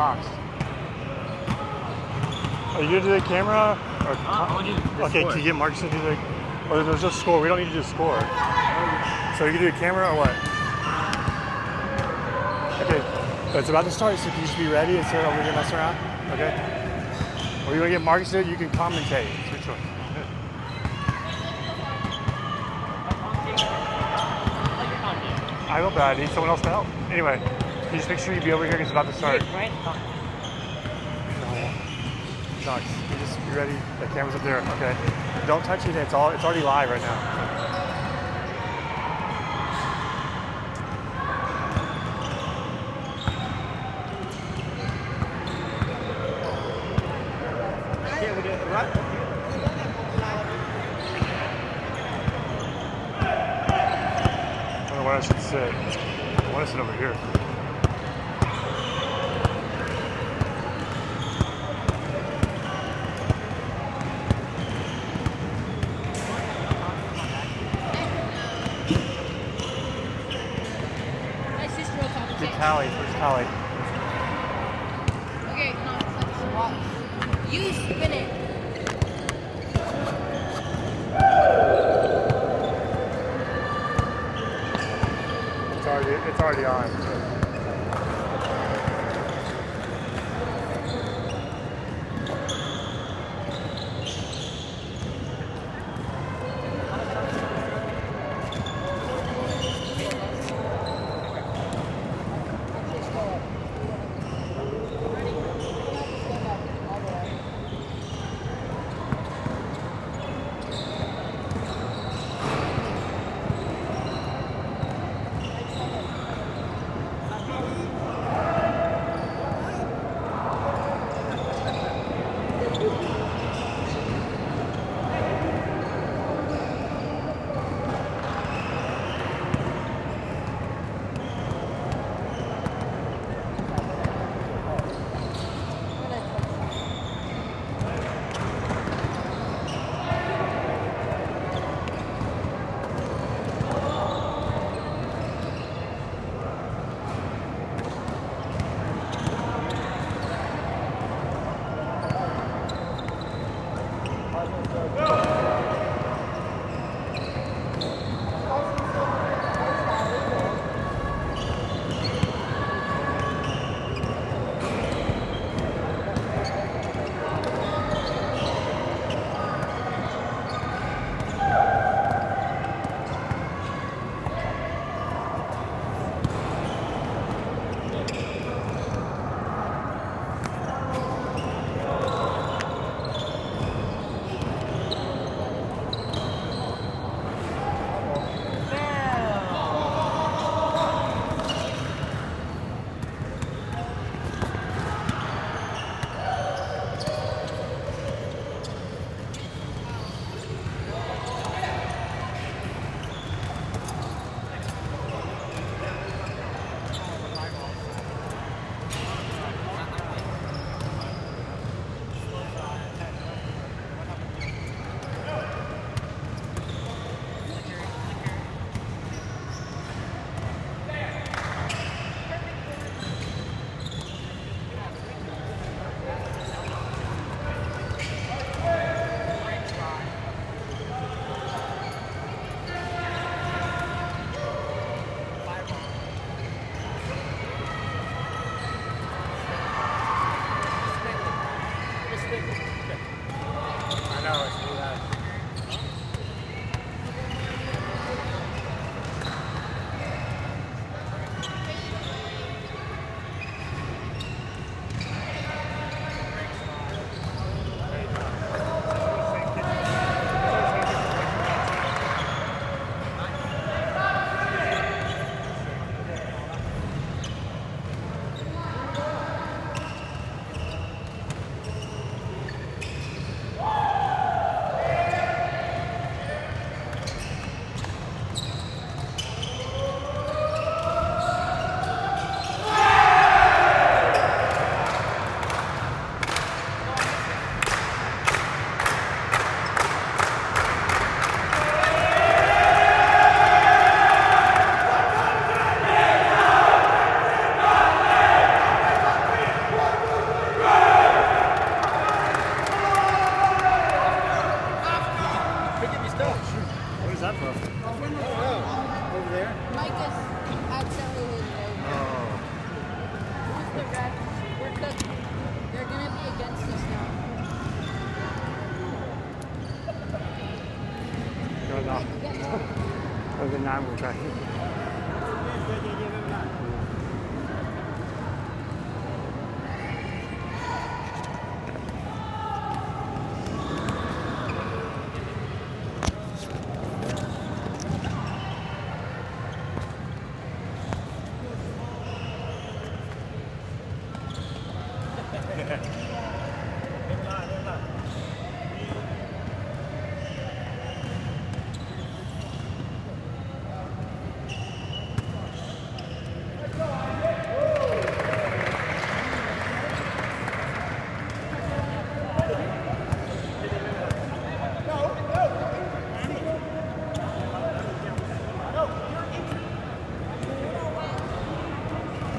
Knox. Are you gonna do the camera? Or, okay, can you get Marcus to do the? Or there's just score. We don't need to do score. So you can do the camera or what? Okay, it's about to start, so can you just be ready instead of over here messing around? Okay. Or you want to get Marcus to do it? You can commentate. It's your choice. I will, but I need someone else to help. Anyway, can you just make sure you be over here because it's about to start. Knox, you just be ready. The camera's up there. Okay. Don't touch it. It's already live right now. Yeah, we do it right. I don't know where I should sit. I want to sit over here. Callie, where's Callie? Okay, no, you spin it. It's already on. that from? Over there? Mike is accidentally Oh. who's the ref? They're gonna be against us now. Go now. Over 9 we'll try.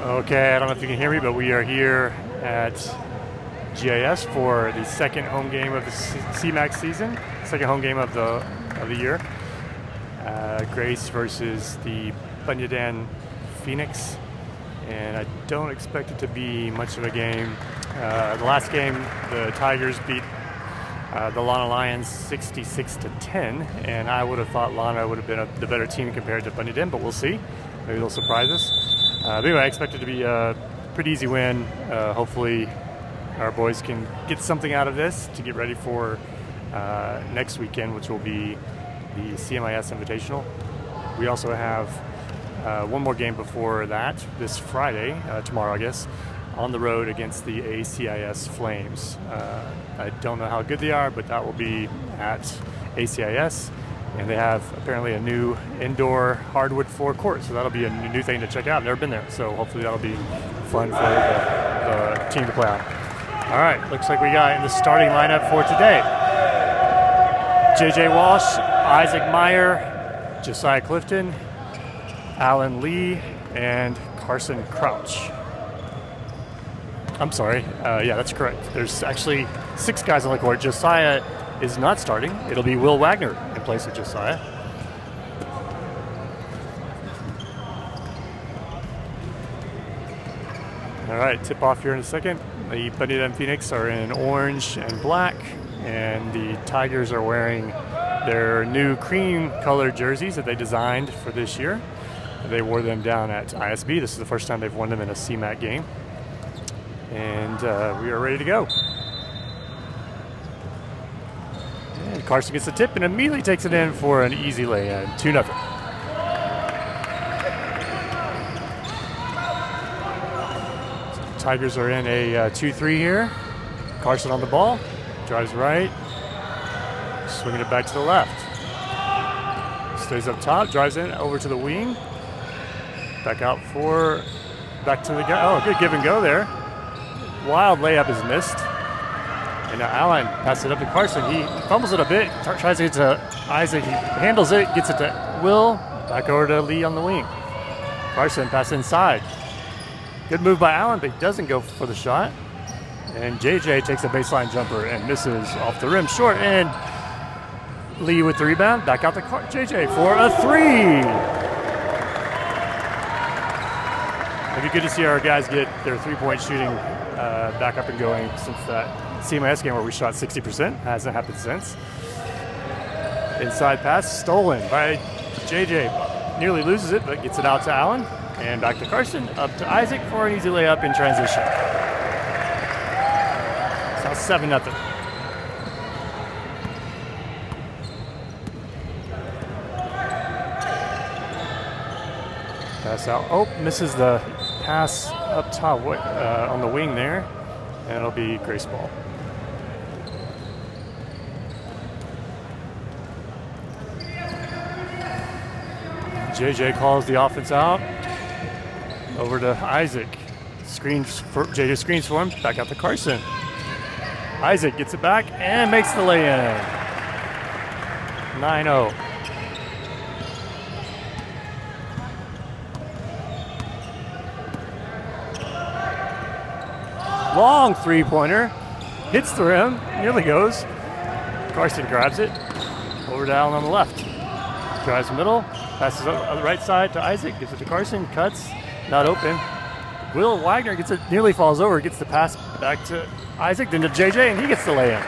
Okay, I don't know if you can hear me, but we are here at GIS for the second home game of the CMAX season, second home game of the year. Grace versus the Panyaden Phoenix, and I don't expect it to be much of a game. The last game, the Tigers beat the Lana Lions 66-10, and I would have thought Lana would have been the better team compared to Panyaden, but we'll see. Maybe they'll surprise us. But anyway, I expect it to be a pretty easy win. Hopefully our boys can get something out of this to get ready for next weekend, which will be the CMIS Invitational. We also have one more game before that, this Friday, tomorrow I guess, on the road against the ACIS Flames. I don't know how good they are, but that will be at ACIS. And they have apparently a new indoor hardwood floor court, so that'll be a new thing to check out. I've never been there, so hopefully that'll be fun for the team to play on. All right, looks like we got in the starting lineup for today: JJ Walsh, Isaac Meyer, Josiah Clifton, Alan Lee, and Carson Crouch. I'm sorry, yeah, that's correct. There's actually 6 guys on the court. Josiah is not starting. It'll be Will Wagner in place of Josiah. All right, tip off here in a second. The Panyaden Phoenix are in orange and black, and the Tigers are wearing their new cream colored jerseys that they designed for this year. They wore them down at ISB. This is the first time they've worn them in a CMAC game. And we are ready to go. And Carson gets the tip and immediately takes it in for an easy lay-in, 2-0. Tigers are in a 2-3 here. Carson on the ball, drives right, swinging it back to the left. Stays up top, drives in over to the wing. Back out back to the guy. Oh, good give and go there. Wild layup is missed. And now Allen passes it up to Carson. He fumbles it a bit, tries to get to Isaac. He handles it, gets it to Will. Back over to Lee on the wing. Carson passes inside. Good move by Allen, but he doesn't go for the shot. And JJ takes a baseline jumper and misses off the rim short. And Lee with the rebound. Back out to JJ for a 3. It'd be good to see our guys get their three-point shooting back up and going since that CMIS game where we shot 60%. Hasn't happened since. Inside pass stolen by JJ. Nearly loses it, but gets it out to Allen. And back to Carson, up to Isaac for an easy layup in transition. So 7-0. Pass out. Oh, misses the pass up top on the wing there. And it'll be Grace ball. JJ calls the offense out. Over to Isaac. JJ screens for him. Back out to Carson. Isaac gets it back and makes the lay-in. 9-0. Long three-pointer. Hits the rim. Nearly goes. Carson grabs it. Over to Allen on the left. Drives middle, passes up on the right side to Isaac, gives it to Carson, cuts, not open. Will Wagner gets it, nearly falls over, gets the pass back to Isaac, then to JJ, and he gets the lay-in.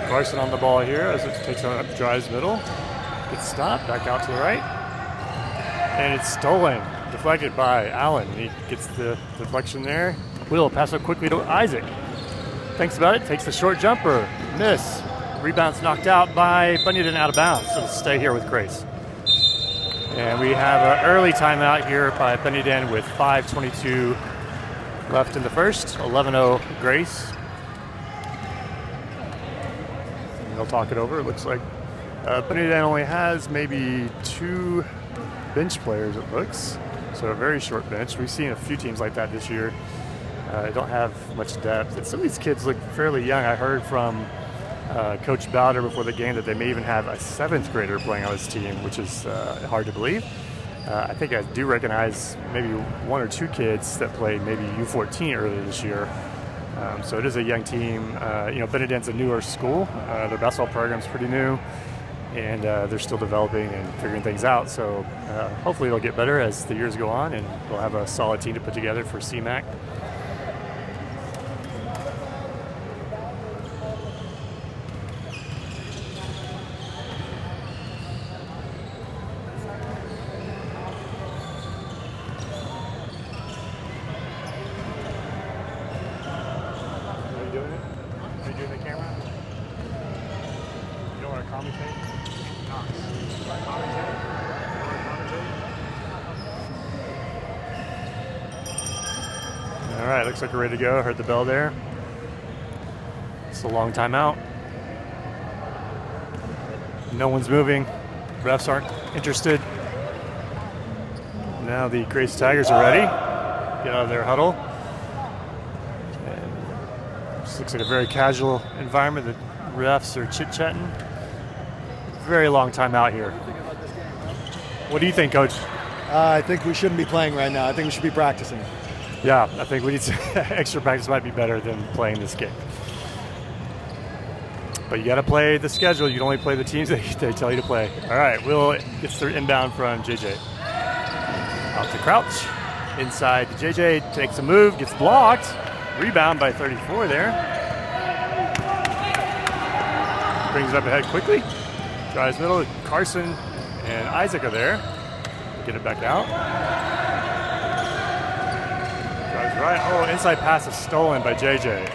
Carson on the ball here as it takes on up, drives middle, gets stopped, back out to the right, and it's stolen, deflected by Allen. He gets the deflection there. Will pass up quickly to Isaac. Thinks about it, takes the short jumper, miss. Rebound's knocked out by Panyaden out of bounds, so stay here with Grace. And we have an early timeout here by Panyaden with 5:22 left in the first, 11-0 Grace. And they'll talk it over. It looks like Panyaden only has maybe 2 bench players, it looks. So a very short bench. We've seen a few teams like that this year. They don't have much depth. And some of these kids look fairly young. I heard from Coach Bowder before the game that they may even have a 7th grader playing on his team, which is hard to believe. I think I do recognize maybe 1 or 2 kids that played maybe U14 earlier this year. So it is a young team. Panyaden's a newer school. Their basketball program's pretty new, and they're still developing and figuring things out. So hopefully they'll get better as the years go on, and we'll have a solid team to put together for CMAC. All right, looks like we're ready to go. Heard the bell there. It's a long timeout. No one's moving. Refs aren't interested. Now the Grace Tigers are ready. Get out of their huddle. And this looks like a very casual environment. The refs are chit-chatting. Very long timeout here. What do you think, Coach? I think we shouldn't be playing right now. I think we should be practicing. Yeah, I think we need some extra practice. Might be better than playing this game. But you got to play the schedule. You can only play the teams that they tell you to play. All right, Will gets the inbound from JJ. Out to Crouch. Inside to JJ. Takes a move. Gets blocked. Rebound by 34 there. Brings it up ahead quickly. Drives middle. Carson and Isaac are there. Get it back out. Drives right. Oh, inside pass is stolen by JJ.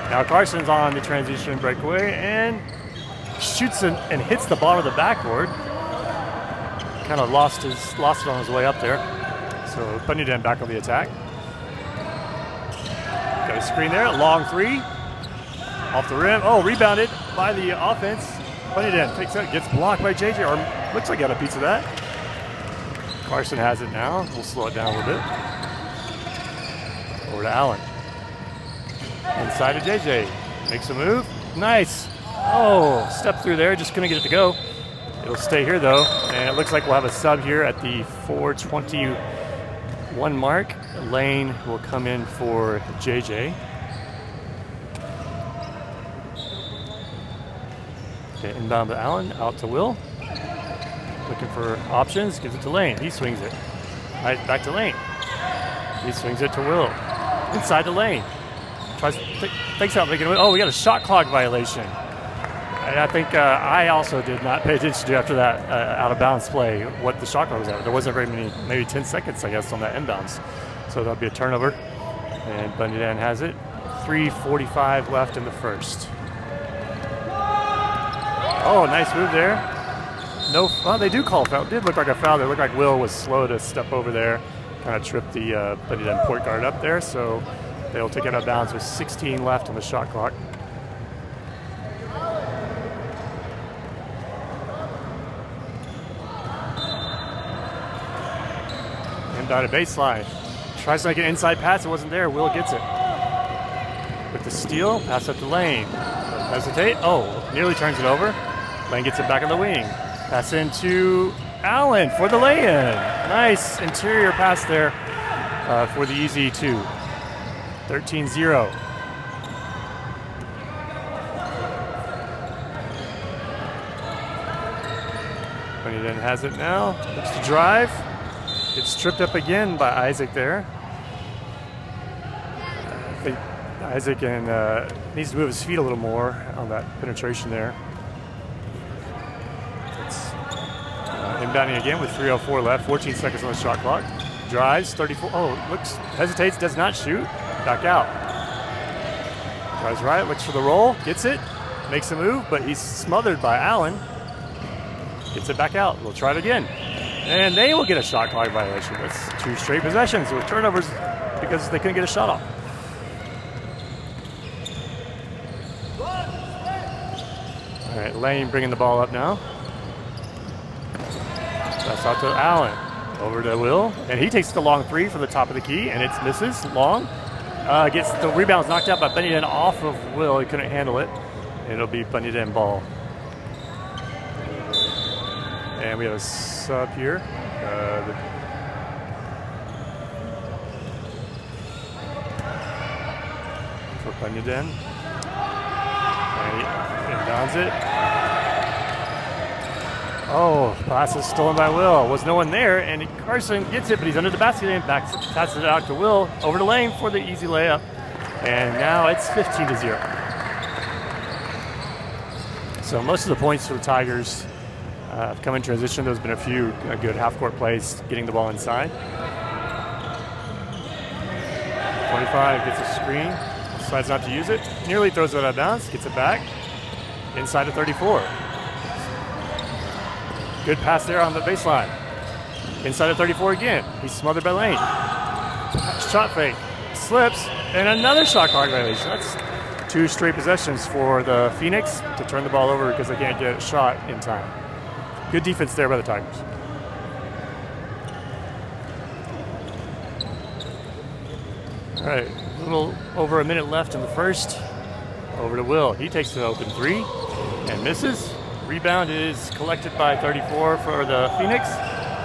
Now Carson's on the transition breakaway and shoots and hits the bottom of the backboard. Kind of lost it on his way up there. So Panyaden back on the attack. Got a screen there. Long three. Off the rim. Oh, rebounded by the offense. Panyaden takes that, gets blocked by JJ, or looks like he got a piece of that. Carson has it now. We'll slow it down a little bit. Over to Allen. Inside to JJ. Makes a move. Nice. Oh, step through there. Just couldn't get it to go. It'll stay here, though. And it looks like we'll have a sub here at the 4:21 mark. Lane will come in for JJ. Okay, inbound to Allen. Out to Will. Looking for options. Gives it to Lane. He swings it. Right back to Lane. He swings it to Will. Inside the lane. Thinks about making it. Oh, we got a shot clock violation. And I think I also did not pay attention to after that out of bounds play what the shot clock was at. There wasn't very many, maybe 10 seconds, I guess, on that inbounds. So that'll be a turnover. And Panyaden has it. 3:45 left in the first. Oh, nice move there. No, well, they do call a foul. It did look like a foul. It looked like Will was slow to step over there. Kind of tripped the Panyaden point guard up there. So they'll take it out of bounds with 16 left on the shot clock. Down a baseline. Tries to make an inside pass. It wasn't there. Will gets it. With the steal, pass up to Lane. Hesitate. Oh, nearly turns it over. Lane gets it back on the wing. Pass into Allen for the lay-in. Nice interior pass there for the easy two. 13-0. Panyaden has it now. Looks to drive. Gets tripped up again by Isaac there. I think Isaac needs to move his feet a little more on that penetration there. It's inbounding again with 3:04 left, 14 seconds on the shot clock. Drives, 34. Oh, looks, hesitates, does not shoot. Back out. Drives right, looks for the roll, gets it, makes a move, but he's smothered by Allen. Gets it back out. We'll try it again. And they will get a shot clock violation. That's 2 straight possessions with turnovers because they couldn't get a shot off. All right, Lane bringing the ball up now. That's out to Allen. Over to Will, and he takes the long 3 from the top of the key, and it misses long. Gets the rebounds knocked out by Panyaden off of Will. He couldn't handle it. And it'll be Panyaden ball. And we have a sub here. For Panyaden. And he inbounds it. Oh, pass is stolen by Will. Was no one there, and Carson gets it, but he's under the basket and passes it out to Will. Over to Lane for the easy layup. And now it's 15-0. So most of the points for the Tigers have come in transition. There's been a few good half-court plays getting the ball inside. 25 gets a screen, decides not to use it. Nearly throws it out of bounds, gets it back. Inside to 34. Good pass there on the baseline. Inside of 34 again. He's smothered by Lane. Shot fake. Slips. And another shot clock violation. That's 2 straight possessions for the Phoenix to turn the ball over because they can't get a shot in time. Good defense there by the Tigers. All right, a little over a minute left in the first. Over to Will. He takes an open 3 and misses. Rebound is collected by 34 for the Phoenix.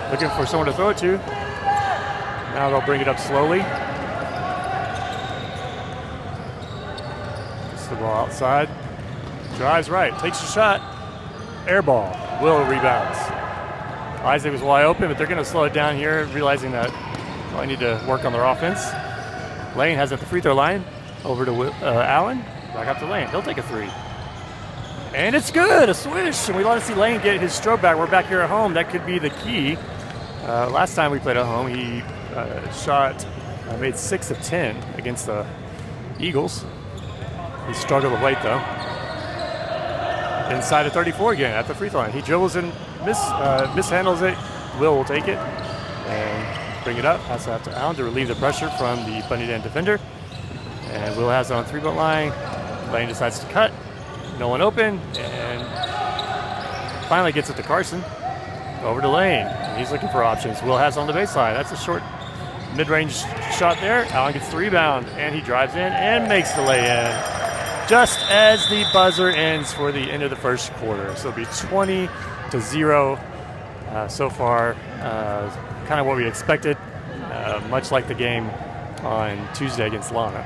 Looking for someone to throw it to. Now they'll bring it up slowly. Gets the ball outside. Drives right, takes a shot. Air ball. Will rebounds. Isaac was wide open, but they're going to slow it down here, realizing that they need to work on their offense. Lane has it at the free throw line. Over to Allen. Back up to Lane. He'll take a 3. And it's good, a swish. And we want to see Lane get his stroke back. We're back here at home. That could be the key. Last time we played at home, he made 6 of 10 against the Eagles. He struggled of late, though. Inside of 34 again at the free throw line. He dribbles and mishandles it. Will take it and bring it up. Pass it out to Allen to relieve the pressure from the Panyaden defender. And Will has it on 3-point line. Lane decides to cut. No one open, and finally gets it to Carson. Over to Lane. He's looking for options. Will has on the baseline. That's a short mid-range shot there. Allen gets the rebound, and he drives in and makes the lay-in just as the buzzer ends for the end of the first quarter. So it'll be 20-0 so far. Kind of what we expected, much like the game on Tuesday against Lana.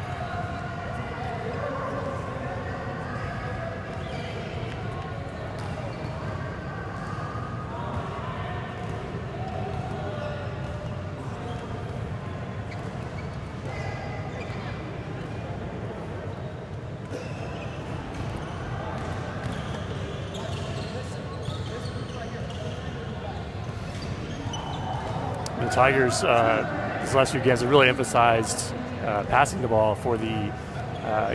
The Tigers, these last few games, have really emphasized passing the ball. For the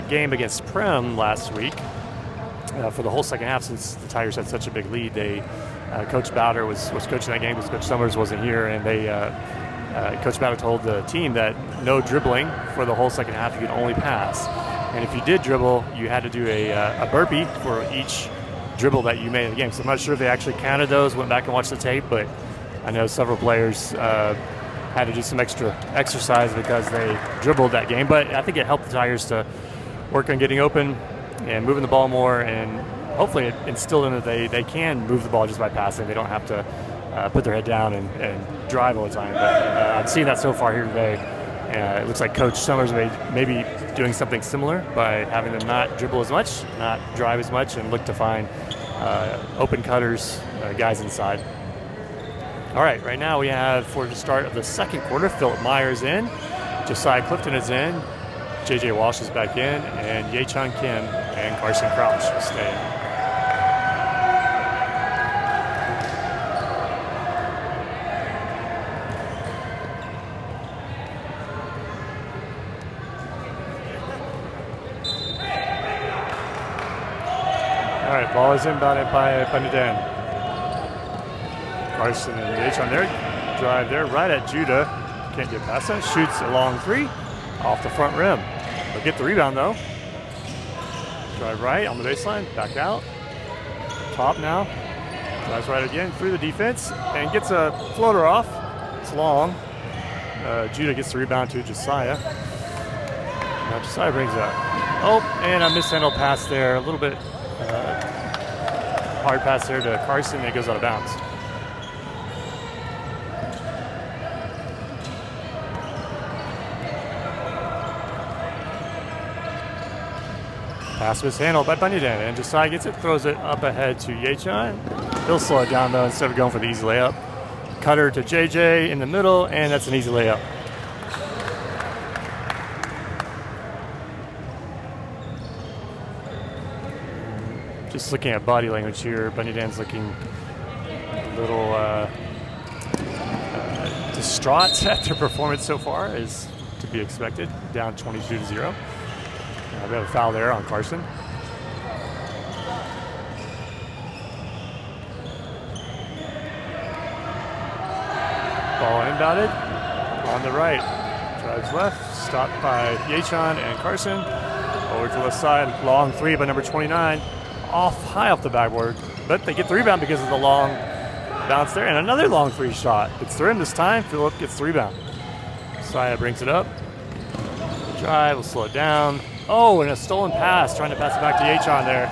game against Prem last week, for the whole second half, since the Tigers had such a big lead, Coach Bowder was coaching that game because Coach Summers wasn't here, and Coach Bowder told the team that no dribbling for the whole second half. You could only pass, and if you did dribble, you had to do a burpee for each dribble that you made in the game. So I'm not sure if they actually counted those, went back and watched the tape, but I know several players had to do some extra exercise because they dribbled that game. But I think it helped the Tigers to work on getting open and moving the ball more, and hopefully it instilled in that they can move the ball just by passing. They don't have to put their head down and drive all the time. But I've seen that so far here today. It looks like Coach Summers may be doing something similar by having them not dribble as much, not drive as much, and look to find open cutters, guys inside. All right, right now we have, for the start of the second quarter, Philip Myers in, Josiah Clifton is in, J.J. Walsh is back in, and Yechon Kim and Carson Crouch stay in. All right, ball is inbounded by Panyaden. Carson and Yechon there, drive there right at Judah. Can't get past that. Shoots a long three off the front rim. They'll get the rebound though. Drive right on the baseline, back out. Top now. Drives right again through the defense and gets a floater off. It's long. Judah gets the rebound to Josiah. Now Josiah brings it up. Oh, and a mishandled pass there. A little bit hard pass there to Carson, and it goes out of bounds. Pass mishandled by Panyaden, and Josiah gets it, throws it up ahead to Yechon. He'll slow it down though instead of going for the easy layup. Cutter to JJ in the middle, and that's an easy layup. Just looking at body language here, Panyaden's looking a little distraught at their performance so far, as to be expected. Down 22-0. We have a foul there on Carson. Ball inbounded on the right. Drives left, stopped by Yechon and Carson. Over to the left side, long three by number 29. High off the backboard, but they get the rebound because of the long bounce there. And another long three shot. It's the rim this time. Phillip gets the rebound. Saya brings it up. Drive, will slow it down. Oh, and a stolen pass, trying to pass it back to Yechon there.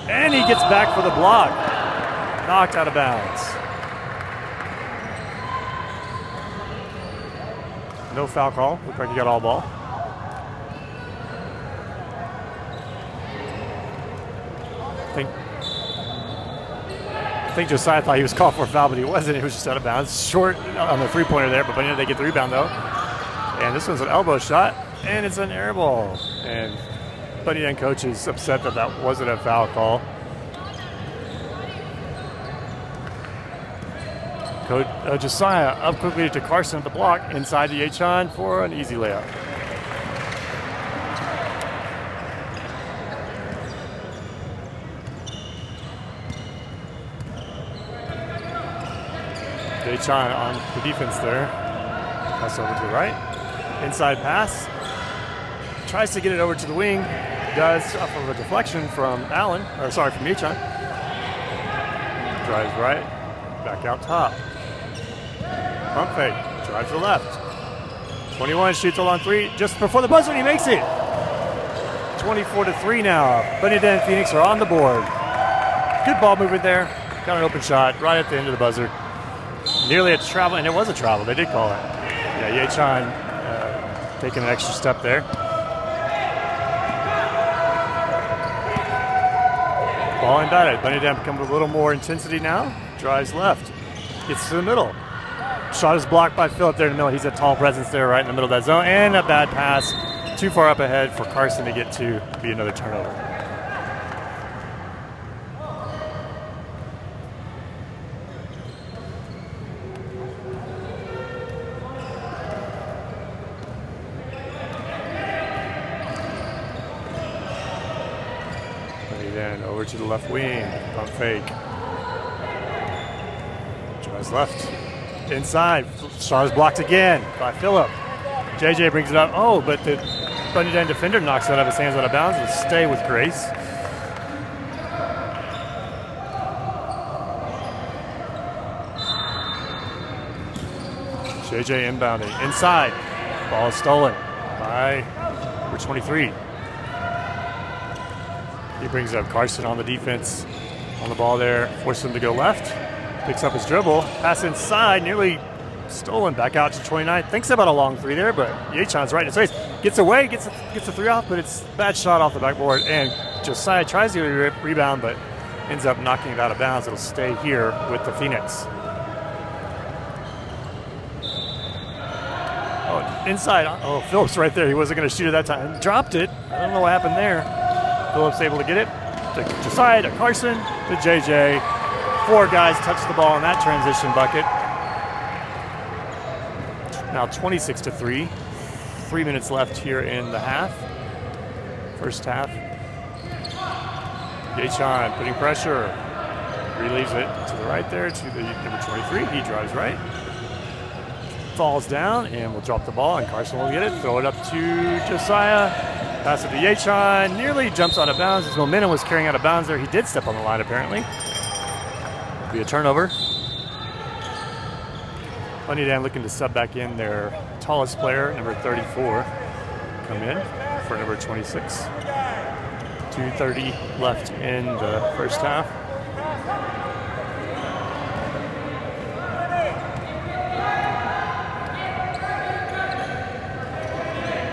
And he gets back for the block. Knocked out of bounds. No foul call. Looks like he got all ball. I think Josiah thought he was called for a foul, but he wasn't. He was just out of bounds. Short on the three-pointer there, but they get the rebound, though. And this one's an elbow shot, and it's an air ball. And Panyaden coach is upset that that wasn't a foul call. Coach Josiah up quickly to Carson at the block, inside to Yechon for an easy layup. Yechon on the defense there. Pass over to the right. Inside pass. Tries to get it over to the wing. Does off of a deflection from Yechon. Drives right. Back out top. Pump fake. Drives to the left. 21 shoots a long three. Just before the buzzer, he makes it. 24-3 now. Panyaden Phoenix are on the board. Good ball movement there. Got an open shot right at the end of the buzzer. Nearly a travel, and it was a travel. They did call it. Yeah, Yechon taking an extra step there. Ball inbounded. Panyaden becomes with a little more intensity now. Drives left. Gets to the middle. Shot is blocked by Phillip there in the middle. He's a tall presence there right in the middle of that zone. And a bad pass. Too far up ahead for Carson to get to. Be another turnover. Over to the left wing, pump fake. Drives left, inside. Shot is blocked again by Phillip. JJ brings it up. Oh, but the Panyaden defender knocks it out of his hands out of bounds. Will stay with grace. JJ inbounding inside. Ball is stolen by number 23. He brings up Carson on the defense, on the ball there, forces him to go left, picks up his dribble, pass inside, nearly stolen back out to 29. Thinks about a long three there, but Yechon's right in his face. Gets away, gets a three off, but it's a bad shot off the backboard. And Josiah tries to rebound, but ends up knocking it out of bounds. It'll stay here with the Phoenix. inside. Oh, Phillips right there. He wasn't going to shoot it that time. Dropped it. I don't know what happened there. Phillips able to get it to Josiah, to Carson, to JJ. 4 guys touched the ball in that transition bucket. Now 26-3. 3 minutes left here in the half. First half. Yachan putting pressure. Relieves it to the right there to the number 23. He drives right. Falls down and will drop the ball, and Carson will get it. Throw it up to Josiah. Pass it to Yachan. Nearly jumps out of bounds. His momentum was carrying out of bounds there. He did step on the line apparently. It'll be a turnover. Panyaden looking to sub back in their tallest player, number 34, come in for number 26. 2:30 left in the first half.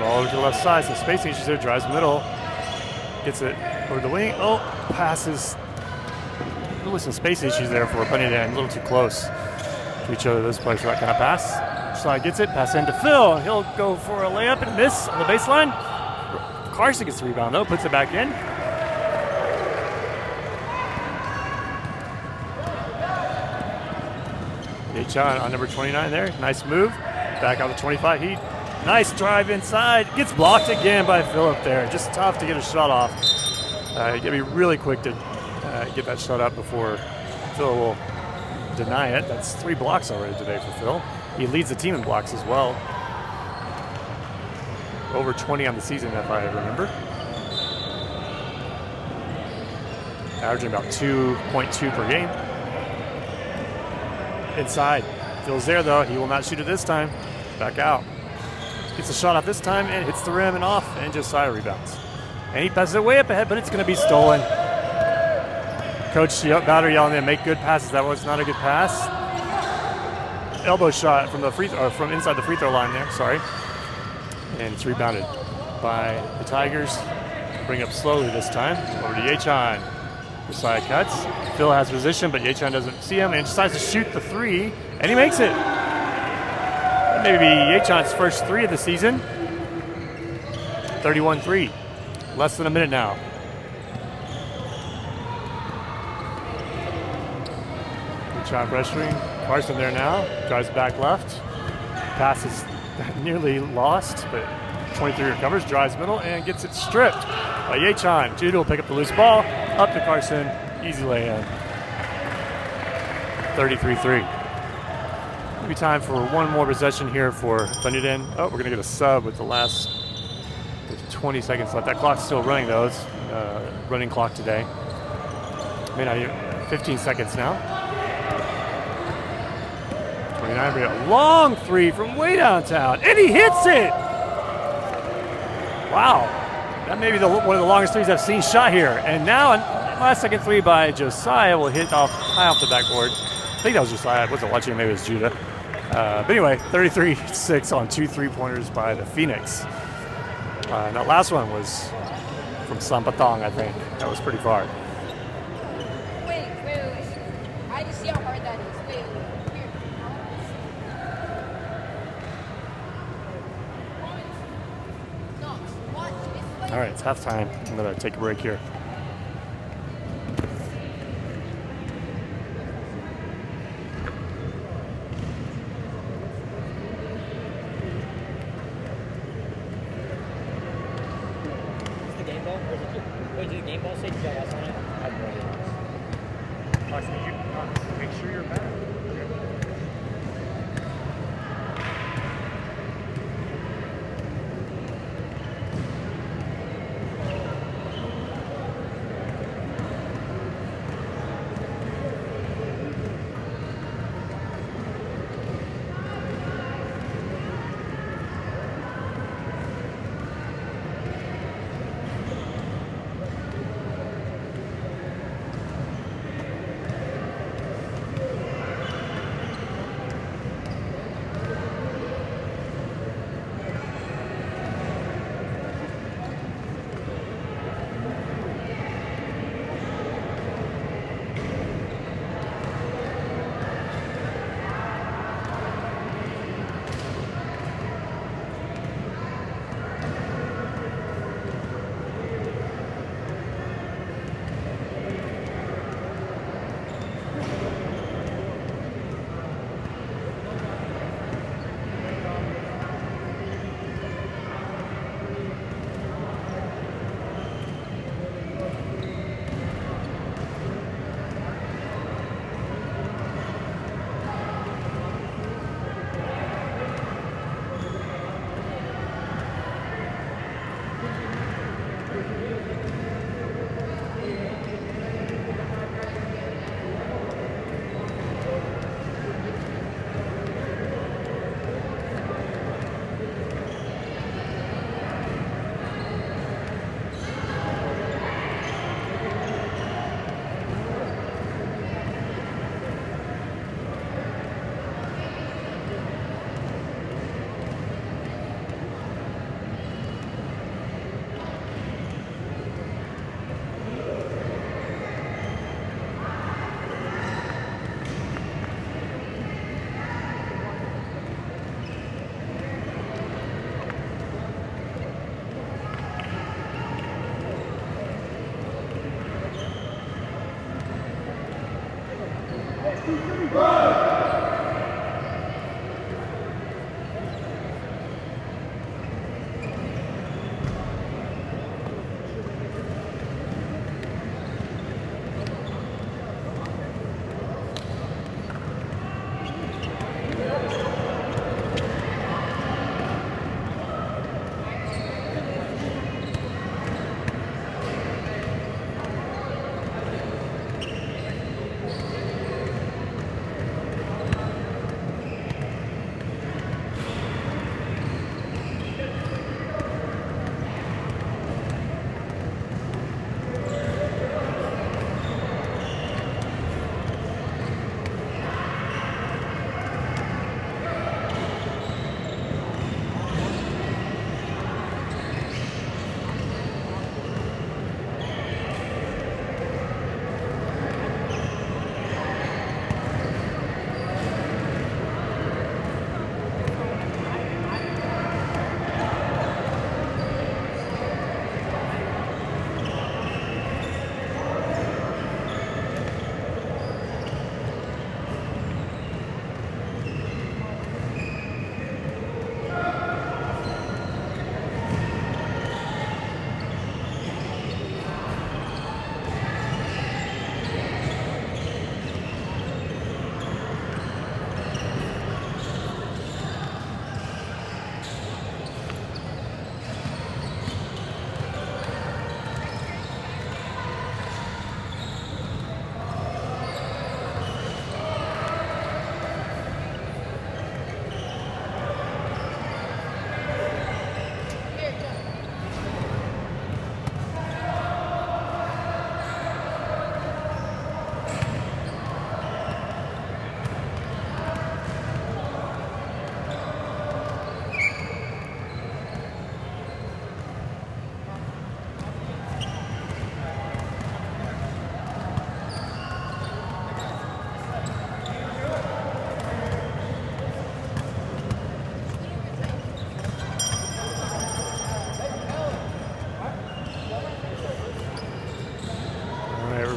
Ball over to the left side, some spacing issues there, drives middle, gets it over the wing. Oh, passes. Really some space issues there for Panyaden, a little too close to each other, those players for that kind of pass. Side gets it, pass into Phil. He'll go for a layup and miss on the baseline. Carson gets the rebound though, puts it back in. Yachan on number 29 there. Nice move. Back out to 25 Heat. Nice drive inside. Gets blocked again by Phillip there. Just tough to get a shot off. You got to be really quick to get that shot up before Phil will deny it. That's 3 blocks already today for Phil. He leads the team in blocks as well. Over 20 on the season, if I remember. Averaging about 2.2 per game. Inside. Phil's there though. He will not shoot it this time. Back out. Gets a shot off this time and hits the rim and off, and Josiah rebounds. And he passes it way up ahead, but it's going to be stolen. Coach Bowder yelling at him, make good passes. That was not a good pass. Elbow shot from the from inside the free throw line there, sorry. And it's rebounded by the Tigers. Bring up slowly this time. Over to Yachan. Josiah cuts. Phil has position, but Yachan doesn't see him and decides to shoot the 3, and he makes it. That may be Yachan's first 3 of the season. 31-3. Less than a minute now. Yachan pressuring. Carson there now. Drives back left. Pass is nearly lost, but 23 recovers, drives middle, and gets it stripped by Yachan. Judah will pick up the loose ball. Up to Carson. Easy lay-in. 33-3. Maybe time for one more possession here for Panyaden. Oh, we're going to get a sub with the last 20 seconds left. That clock's still running, though. It's running clock today. May not even 15 seconds now. 29, we got a long 3 from way downtown, and he hits it! Wow. That may be one of the longest 3s I've seen shot here. And now, last second 3 by Josiah will hit high off the backboard. I think that was Josiah. I wasn't watching, maybe it was Judah. But anyway, 33-6 on 2 3-pointers by the Phoenix. And that last one was from Sampatong, I think. That was pretty far. Wait. I just see how hard that is. Wait. Here. No, what? All right, it's halftime. I'm going to take a break here. Wait, did the game ball say GIS on it? I have no idea. Make sure you're back.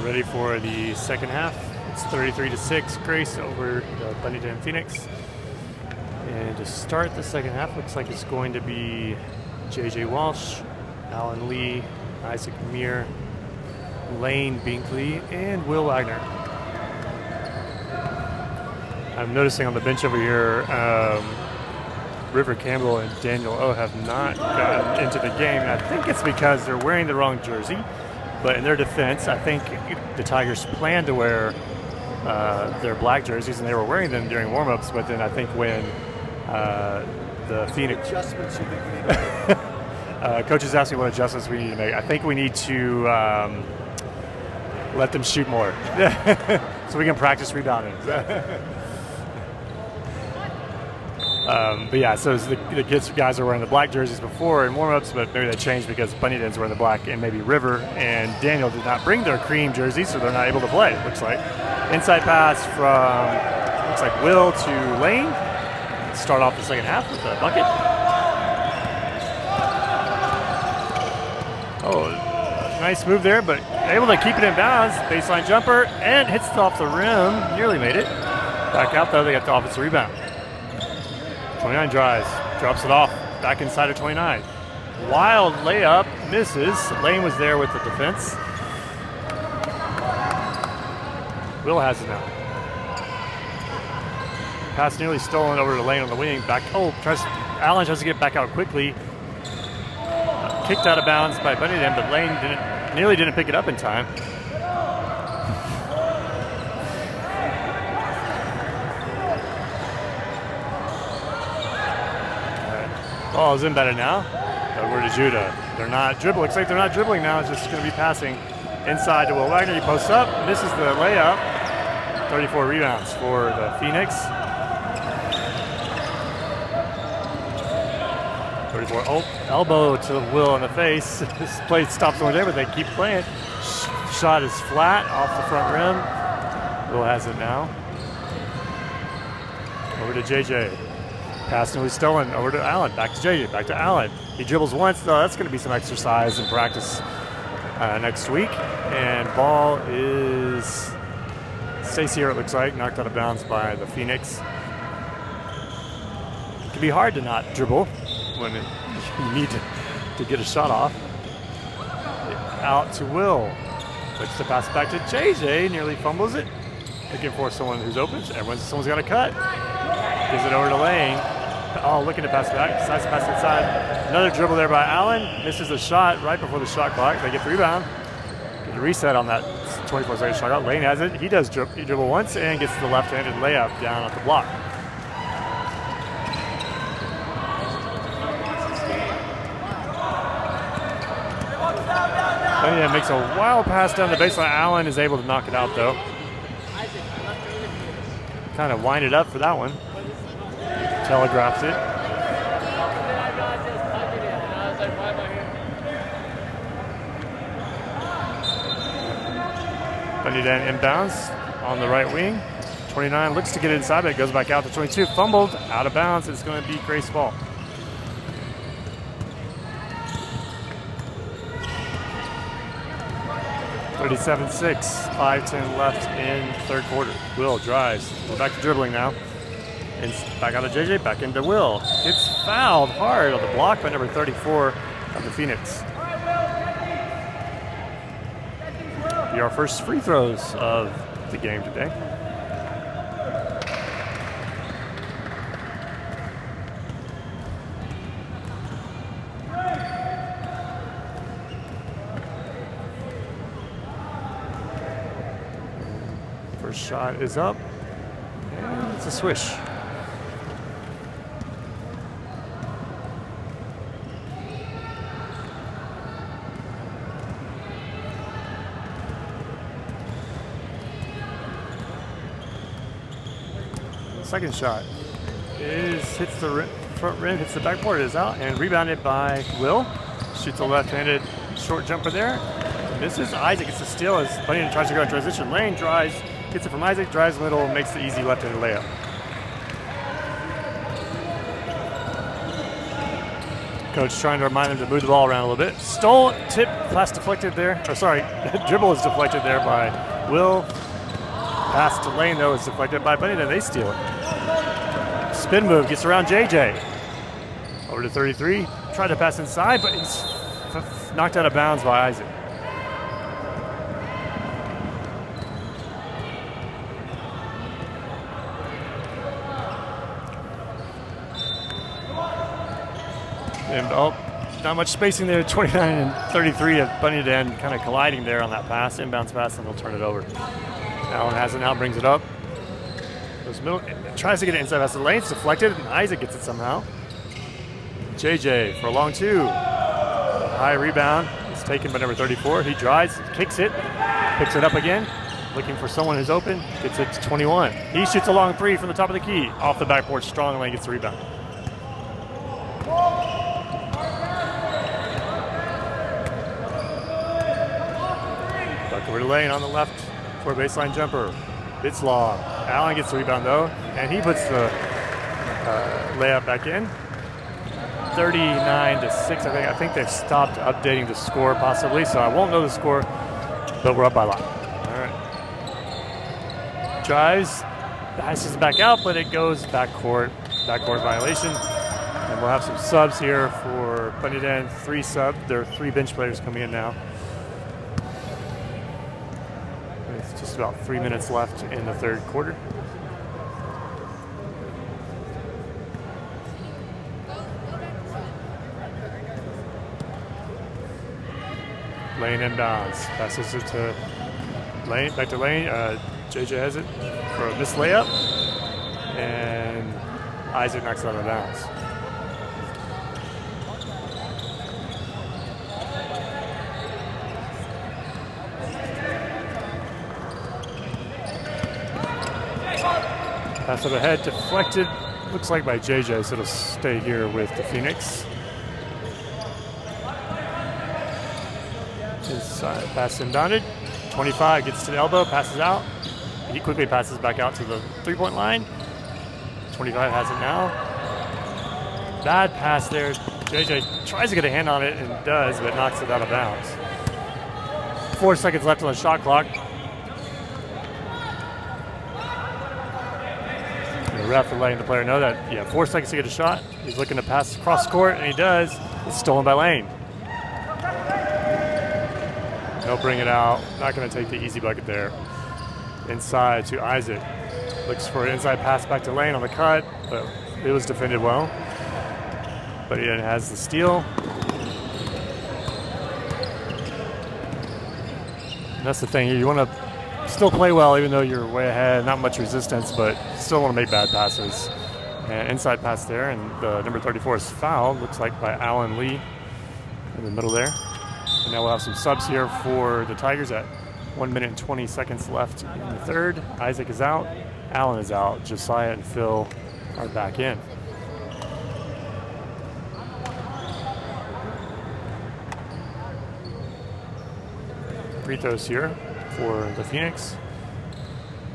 Ready for the second half. It's 33-6 Grace over the Panyaden Phoenix. And to start the second half, looks like it's going to be JJ Walsh, Alan Lee, Isaac Meir, Lane Binkley, and Will Wagner. I'm noticing on the bench over here, River Campbell and Daniel O have not gotten into the game. And I think it's because they're wearing the wrong jersey. But in their defense, I think the Tigers planned to wear their black jerseys, and they were wearing them during warm-ups. But then I think when the Phoenix Adjustments you think we need to make? coaches asked me what adjustments we need to make. I think we need to let them shoot more, so we can practice rebounding. But yeah, so the guys are wearing the black jerseys before in warm-ups, but maybe they changed because Panyaden's wearing the black, and maybe River and Daniel did not bring their cream jerseys, so they're not able to play, it looks like. Inside pass from, looks like Will to Lane. Start off the second half with a bucket. Oh, nice move there, but able to keep it in bounds. Baseline jumper, and hits it off the rim. Nearly made it. Back out, though, they got the offensive rebound. 29 drives, drops it off, back inside of 29. Wild layup, misses. Lane was there with the defense. Will has it now. Pass nearly stolen over to Lane on the wing. Back. Oh, Allen tries to get back out quickly. Kicked out of bounds by Panyaden, but Lane nearly didn't pick it up in time. Ball is embedded now. Over to Judah. They're not dribbling. Looks like they're not dribbling now. It's just going to be passing inside to Will Wagner. He posts up, misses the layup. 34 rebounds for the Phoenix. 34. Oh, elbow to Will in the face. This play stops one there, but they keep playing. Shot is flat off the front rim. Will has it now. Over to JJ. Pass nearly stolen. Over to Allen. Back to JJ. Back to Allen. He dribbles once, though. That's going to be some exercise and practice next week. And ball is Stays here, it looks like, knocked out of bounds by the Phoenix. It can be hard to not dribble when you need to get a shot off. Out to Will. Looks to pass back to JJ, nearly fumbles it. Looking for someone who's open. Someone's got a cut. Gives it over to Lane. Oh, looking to pass back. Decides to pass inside. Another dribble there by Allen. Misses the shot right before the shot clock. They get the rebound. Get a reset on that 24-second shot clock. Lane has it. He does dribble once and gets the left-handed layup down at the block. Panyaden makes a wild pass down the baseline. Allen is able to knock it out, though. Kind of wind it up for that one. Telegraphs it. Panyaden inbounds on the right wing. 29 looks to get it inside, but it goes back out to 22. Fumbled, out of bounds. It's going to be Grace ball. (37-6), 5:10 left in third quarter. Will drives. We're back to dribbling now. And back out of JJ, back into Will. Gets fouled hard on the block by number 34 of the Phoenix. Be our first free throws of the game today. First shot is up, and it's a swish. Second shot hits the front rim, hits the backboard, is out, and rebounded by Will. Shoots a left-handed short jumper there. Misses. Isaac gets the steal as Panyaden tries to go in transition. Lane drives, gets it from Isaac, drives middle, makes the easy left-handed layup. Coach trying to remind them to move the ball around a little bit. Stole, tip, pass deflected there. Or sorry, dribble is deflected there by Will. Pass to Lane, though, is deflected by Panyaden. They steal it. Spin move, gets around JJ. Over to 33. Tried to pass inside, but he's knocked out of bounds by Isaac. And not much spacing there. 29 and 33 of Panyaden kind of colliding there on that pass, inbounds pass, and they'll turn it over. Allen has it now, brings it up. Goes middle, tries to get it inside pass. The lane's deflected, and Isaac gets it somehow. JJ for a long two. High rebound. It's taken by number 34. He drives, kicks it, picks it up again. Looking for someone who's open. Gets it to 21. He shoots a long three from the top of the key. Off the backboard, strong. Lane gets the rebound. Back over to Lane on the left for a baseline jumper. It's long. Allen gets the rebound though, and he puts the layup back in. 39-6. I think they've stopped updating the score possibly, so I won't know the score, but we're up by a lot. All right. Drives, passes back out, but it goes backcourt violation. And we'll have some subs here for Panyaden. 3 subs. There are 3 bench players coming in now. It's just about 3 minutes left in the third quarter. Lane inbounds, passes it to Lane, back to Lane. JJ has it for a missed layup, and Isaac knocks it out of bounds. Pass it ahead, deflected, looks like by JJ, so it'll stay here with the Phoenix. Inside, pass inbounded. 25 gets to the elbow, passes out. He quickly passes back out to the three-point line. 25 has it now. Bad pass there. JJ tries to get a hand on it and does, but knocks it out of bounds. 4 seconds left on the shot clock. ref letting the player know that, 4 seconds to get a shot. He's looking to pass across court, and he does. It's stolen by Lane. He'll bring it out. Not going to take the easy bucket there. Inside to Isaac. Looks for an inside pass back to Lane on the cut, but it was defended well. But he has the steal. And that's the thing. You want to still play well even though you're way ahead. Not much resistance, but still want to make bad passes. And inside pass there, and the number 34 is fouled. Looks like by Alan Lee in the middle there. And now we'll have some subs here for the Tigers at 1 minute and 20 seconds left in the third. Isaac is out. Allen is out. Josiah and Phil are back in. Free throws here for the Phoenix.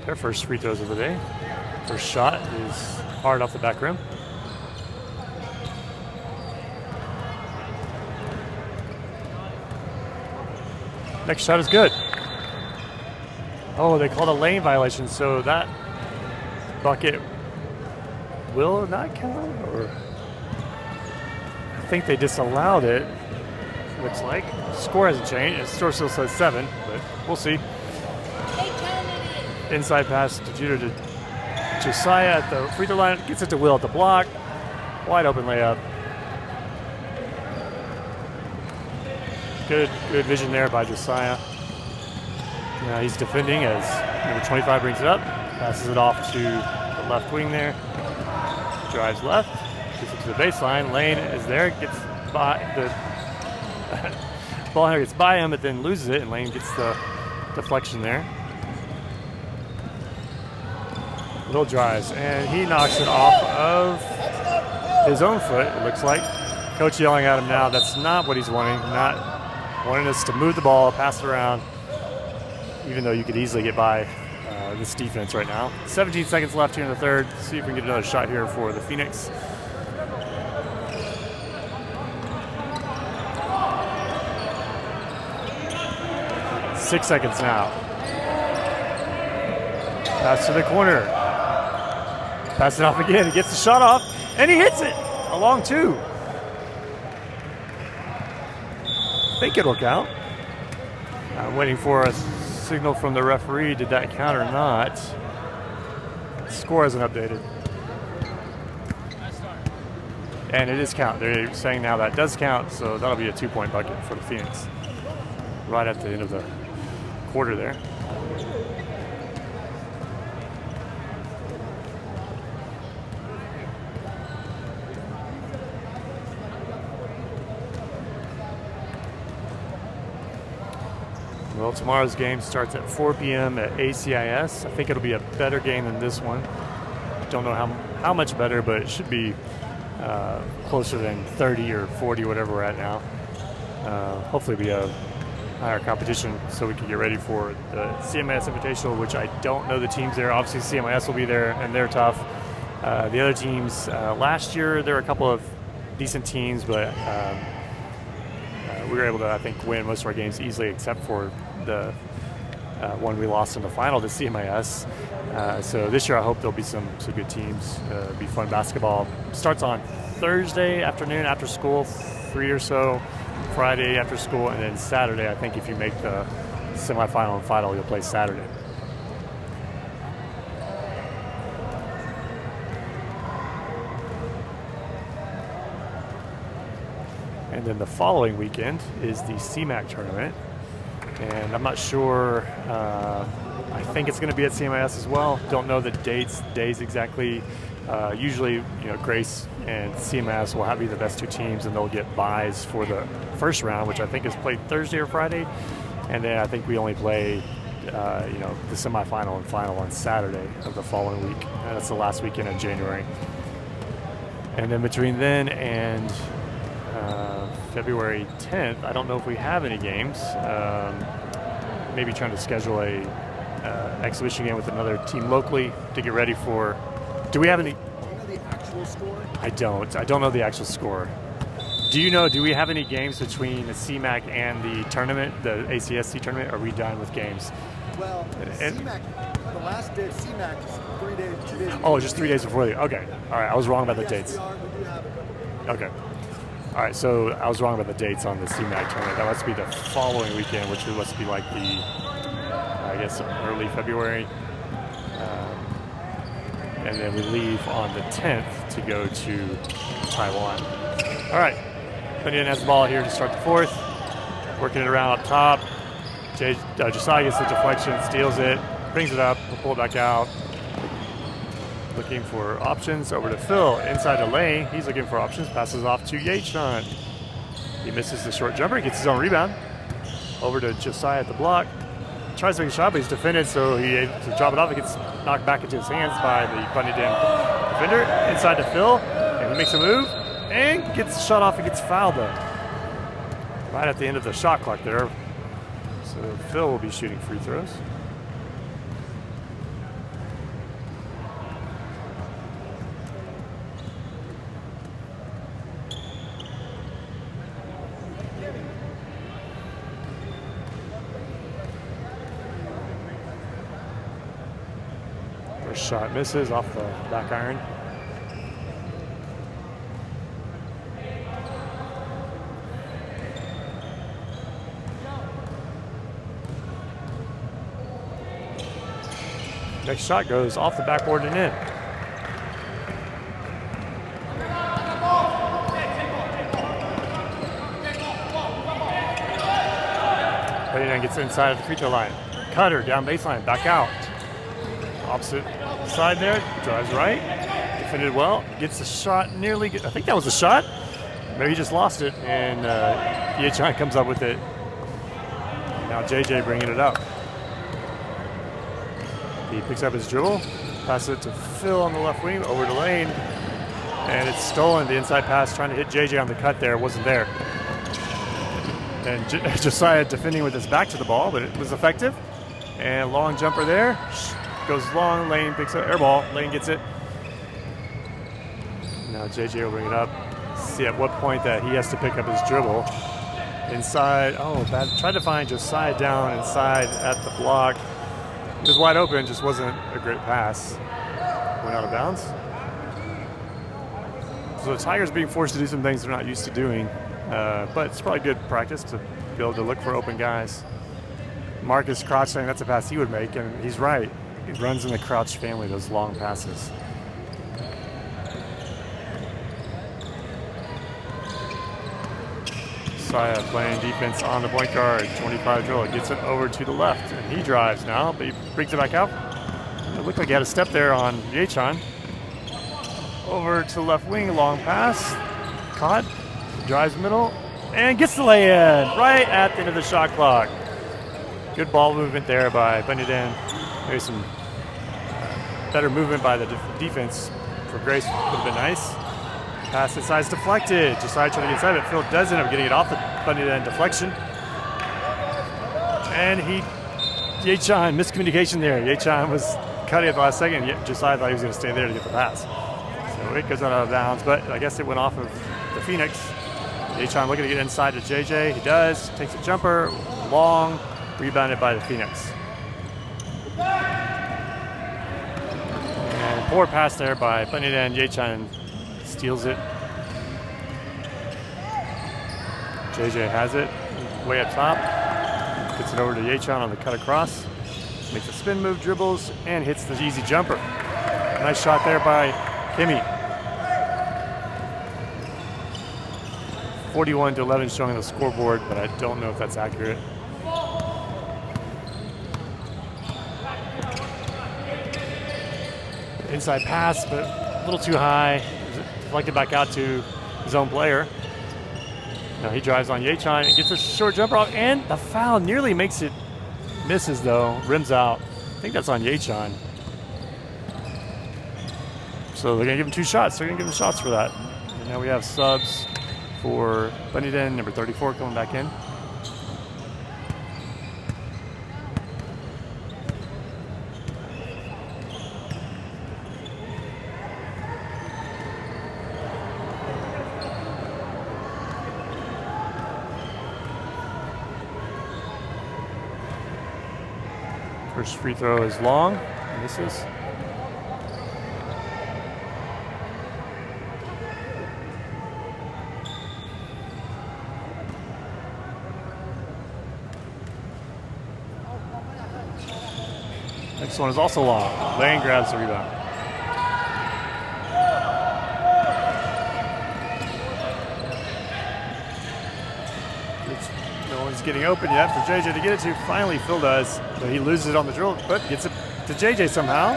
Their first free throws of the day. First shot is hard off the back rim. Next shot is good. Oh, they called a lane violation, so that bucket will not count, or I think they disallowed it. Looks like score hasn't changed. It still says 7, but we'll see. Inside pass to Judah to Josiah at the free throw line. Gets it to Will at the block. Wide open layup. Good vision there by Josiah. Now he's defending as number 25 brings it up. Passes it off to the left wing there. Drives left. Gets it to the baseline. Lane is there. Gets by the ball handler gets by him, but then loses it, and Lane gets the deflection there. Little drives, and he knocks it off of his own foot, it looks like. Coach yelling at him now. That's not what he's wanting. Not wanting us to move the ball, pass it around, even though you could easily get by this defense right now. 17 seconds left here in the third. See if we can get another shot here for the Phoenix. Six seconds now. Pass to the corner. Pass it off again. He gets the shot off, and he hits it. A long two. I think it'll count. I'm waiting for a signal from the referee. Did that count or not? Score hasn't updated. And it is count. They're saying now that does count, so that'll be a 2-point bucket for the Phoenix. Right at the end of the quarter there. Well, tomorrow's game starts at 4 p.m. at ACIS. I think it'll be a better game than this one. Don't know how much better, but it should be closer than 30 or 40, whatever we're at now. Hopefully be a higher competition so we can get ready for the CMIS Invitational, which I don't know the teams there. Obviously CMIS will be there, and they're tough. The other teams, last year there were a couple of decent teams, but we were able to, I think, win most of our games easily except for the one we lost in the final to CMIS. So this year I hope there'll be some good teams. It'll be fun basketball. Starts on Thursday afternoon after school, 3 or so. Friday after school, and then Saturday, I think if you make the semifinal and final, you'll play Saturday. And then the following weekend is the CMAC tournament. And I'm not sure, I think it's going to be at CMIS as well. Don't know the days exactly. Usually, Grace and CMS will be the best two teams, and they'll get buys for the first round, which I think is played Thursday or Friday. And then I think we only play, the semifinal and final on Saturday of the following week. And that's the last weekend in January. And then between then and February 10th, I don't know if we have any games. Maybe trying to schedule a exhibition game with another team locally to get ready for. Do we have any? Do you know the actual score? I don't know the actual score. Do we have any games between the CMAC and the tournament, the ACSC tournament? Or are we done with games? Well, CMAC, the last day of CMAC is 3 3 days, 2 days. Oh, just 3 days before the. Okay. All right. I was wrong about the Yes, dates. we do have a couple. Okay. All right. So I was wrong about the dates on the CMAC tournament. That must be the following weekend, which must be like the, I guess, early February. And then we leave on the 10th to go to Taiwan. All right. Panyaden has the ball here to start the fourth. Working it around up top. Josiah gets the deflection, steals it, brings it up, we'll pull it back out. Looking for options, over to Phil, inside the lane. He's looking for options, passes off to Yachon. He misses the short jumper, gets his own rebound. Over to Josiah at the block. Tries to make a shot, but he's defended, so he able to drop it off. It gets knocked back into his hands by the Panyaden defender. Inside to Phil, and he makes a move, and gets shot off and gets fouled though. Right at the end of the shot clock there. So Phil will be shooting free throws. First shot misses off the back iron. Next shot goes off the backboard and in. Panyaden gets inside of the free throw line. Cutter down baseline, back out. Opposite side there, drives right. Defended well, gets the shot nearly. I think that was a shot. Maybe he just lost it, and Yachon comes up with it. Now JJ bringing it up. He picks up his dribble, passes it to Phil on the left wing, over to Lane, and it's stolen. The inside pass trying to hit JJ on the cut there, wasn't there. And Josiah defending with his back to the ball, but it was effective. And long jumper there, goes long, Lane picks up, air ball, Lane gets it. Now JJ will bring it up. See at what point that he has to pick up his dribble. Inside, oh, bad. Tried to find Josiah down inside at the block. It was wide open, just wasn't a great pass. Went out of bounds. So the Tigers being forced to do some things they're not used to doing, but it's probably good practice to be able to look for open guys. Marcus Crouch saying that's a pass he would make, and he's right. He runs in the Crouch family, those long passes. Josiah playing defense on the point guard, 25 dribble, gets it over to the left, and he drives now, but he brings it back out. It looked like he had a step there on Yachon. Over to the left wing, long pass, caught, drives middle, and gets the lay-in right at the end of the shot clock. Good ball movement there by Panyaden. Maybe some better movement by the defense for Grace would have been nice. Pass inside is deflected. Josiah trying to get inside, but Phil does end up getting it off the Panyaden deflection. And Yachon, miscommunication there. Yachon was cutting at the last second. Josiah thought he was going to stay there to get the pass. So it goes out of bounds, but I guess it went off of the Phoenix. Yachon looking to get inside to JJ. He does. Takes a jumper. Long. Rebounded by the Phoenix. And poor pass there by Panyaden. Yachon steals it. JJ has it way up top. Gets it over to Yachon on the cut across. Makes a spin move, dribbles, and hits the easy jumper. Nice shot there by Kimmy. 41-11 showing on the scoreboard, but I don't know if that's accurate. Inside pass, but a little too high. Deflected back out to his own player. Now he drives on Yachon and gets a short jumper off, and the foul nearly makes it. Misses though, rims out. I think that's on Yachon. So they're gonna give him 2 shots. They're gonna give him shots for that. And now we have subs for Panyaden, number 34 coming back in. First free throw is long, misses. Next one is also long. Lane grabs the rebound. No one's getting open yet for JJ to get it to. Finally, Phil does, but he loses it on the drill, but gets it to JJ somehow.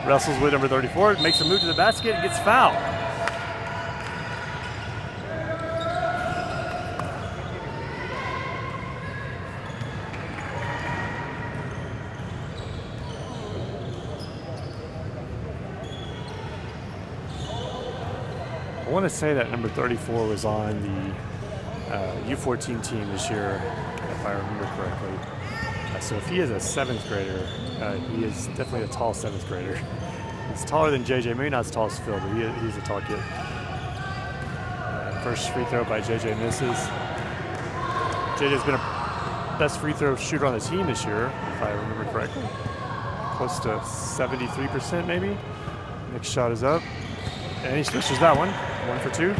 Wrestles with number 34, makes a move to the basket, and gets fouled. I want to say that number 34 was on the U14 team this year, if I remember correctly. So if he is a 7th grader, he is definitely a tall 7th grader. He's taller than JJ, maybe not as tall as Phil, but he's a tall kid. First free throw by JJ misses. JJ's been a best free throw shooter on the team this year, if I remember correctly. Close to 73% maybe. Next shot is up. And he switches that one. 1 for 2.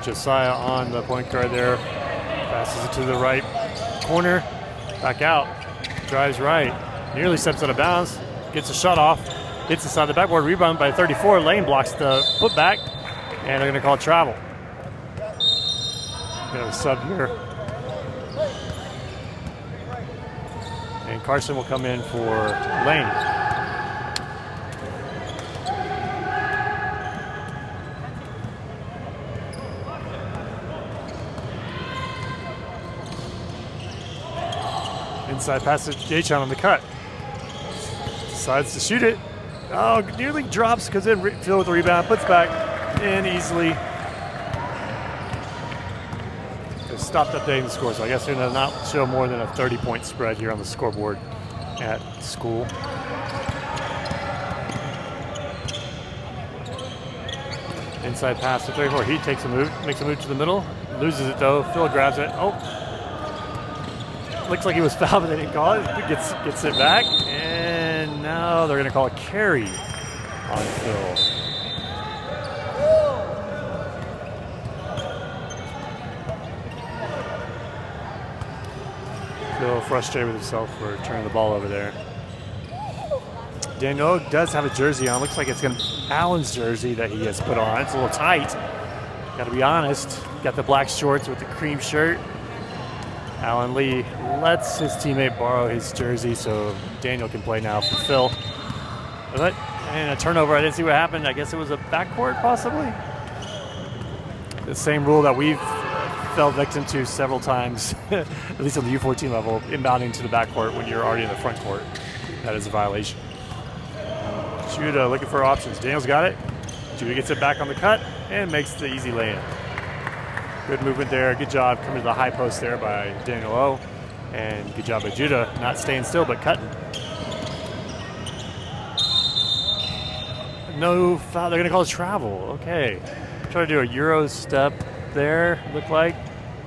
Josiah on the point guard there. Passes it to the right corner. Back out. Drives right. Nearly steps out of bounds. Gets a shot off. Hits inside the backboard. Rebound by 34. Lane blocks the putback. And they're going to call travel. Got a sub here. And Carson will come in for Lane. Inside pass to Jay-Chan on the cut. Decides to shoot it. Oh, nearly drops because then Phil with the rebound, puts back in easily. They stopped updating the score, so I guess they're going to not show more than a 30-point spread here on the scoreboard at school. Inside pass to 34. He takes a move, makes a move to the middle, loses it though. Phil grabs it. Oh. Looks like he was fouled, but they didn't call it. Gets it back, and now they're going to call a carry on Phil. Phil frustrated with himself for turning the ball over there. Daniel does have a jersey on. Looks like it's Allen's jersey that he has put on. It's a little tight. Got to be honest. Got the black shorts with the cream shirt. Allen Lee lets his teammate borrow his jersey so Daniel can play now for Phil. And a turnover. I didn't see what happened. I guess it was a backcourt possibly. The same rule that we've fell victim to several times, at least on the U14 level, inbounding to the backcourt when you're already in the front court. That is a violation. Judah looking for options. Daniel's got it. Judah gets it back on the cut and makes the easy lay-in. Good movement there. Good job coming to the high post there by Daniel O. And good job by Judah, not staying still but cutting. No foul. They're going to call it travel. Okay. Try to do a Euro step there, look like.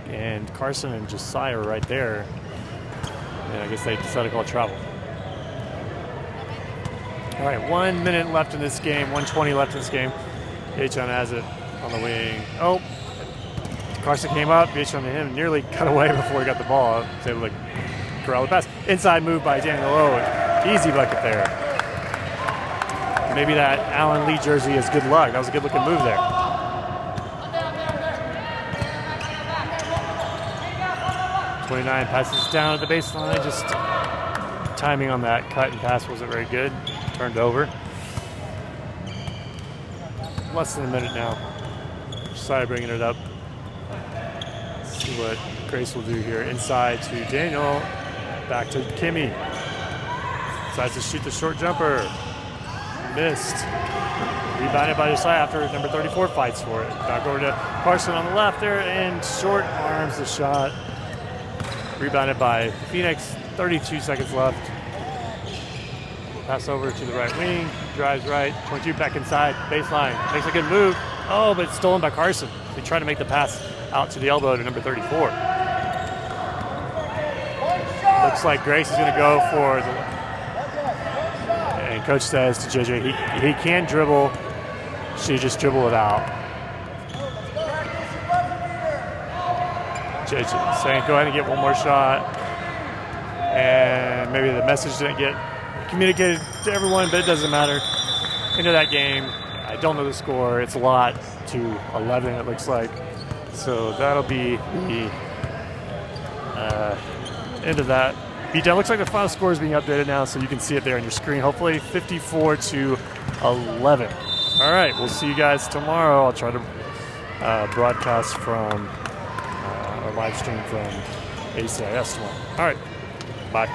And Carson and Josiah are right there. And I guess they decided to call it travel. All right, 1 minute left in this game, 1:20 left in this game. H-On has it on the wing. Oh. Carson came up, bitch on him, nearly cut away before he got the ball. Was able to corral the pass. Inside move by Daniel O. Easy bucket there. Maybe that Allen Lee jersey is good luck. That was a good looking move there. .29 passes down at the baseline. Just timing on that cut and pass wasn't very good. Turned over. Less than a minute now. Josiah bringing it up. See what Grace will do here. Inside to Daniel. Back to Kimmy. Decides to shoot the short jumper. Missed. Rebounded by Josiah after number 34 fights for it. Back over to Carson on the left there and short arms the shot. Rebounded by Phoenix. 32 seconds left. Pass over to the right wing. Drives right. 22 back inside. Baseline. Makes a good move. Oh, but it's stolen by Carson. They try to make the pass out to the elbow to number 34. Looks like Grace is going to go for the... And coach says to JJ, he can dribble. Should just dribble it out. saying go ahead and get one more shot. And maybe the message didn't get communicated to everyone, but it doesn't matter. Into that game. I don't know the score. It's a lot to 11, it looks like. So that'll be the end of that beatdown. Looks like the final score is being updated now, so you can see it there on your screen. Hopefully 54-11. All right, we'll see you guys tomorrow. I'll try to broadcast from or live stream from ACIS tomorrow. All right, bye.